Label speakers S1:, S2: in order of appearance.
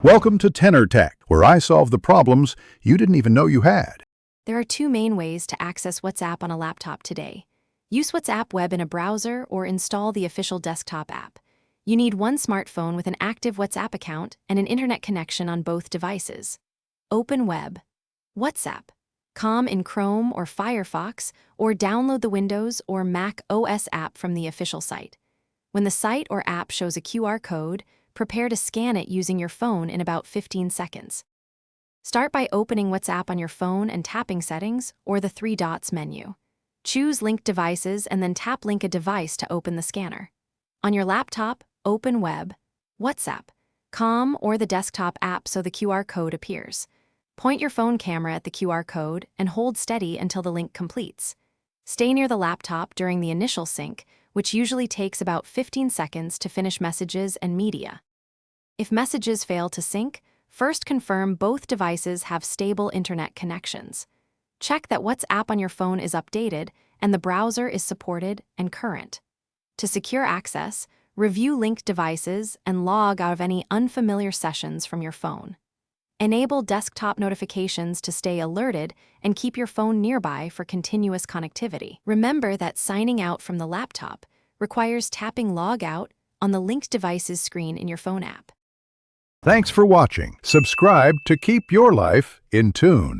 S1: Welcome to Tenor Tech, where I solve the problems you didn't even know you had.
S2: There are two main ways to access WhatsApp on a laptop today. Use WhatsApp Web in a browser or install the official desktop app. You need one smartphone with an active WhatsApp account and an internet connection on both devices. Open Web. WhatsApp. Com in Chrome or Firefox, or download the Windows or Mac OS app from the official site. When the site or app shows a QR code, prepare to scan it using your phone in about 15 seconds. Start by opening WhatsApp on your phone and tapping Settings or the three dots menu. Choose Link Devices and then tap Link a device to open the scanner. On your laptop, open Web, WhatsApp, Com or the desktop app so the QR code appears. Point your phone camera at the QR code and hold steady until the link completes. Stay near the laptop during the initial sync, which usually takes about 15 seconds to finish messages and media. If messages fail to sync, first confirm both devices have stable internet connections. Check that WhatsApp on your phone is updated and the browser is supported and current. To secure access, review linked devices and log out of any unfamiliar sessions from your phone. Enable desktop notifications to stay alerted and keep your phone nearby for continuous connectivity. Remember that signing out from the laptop requires tapping Log Out on the linked devices screen in your phone app.
S1: Thanks for watching. Subscribe to keep your life in tune.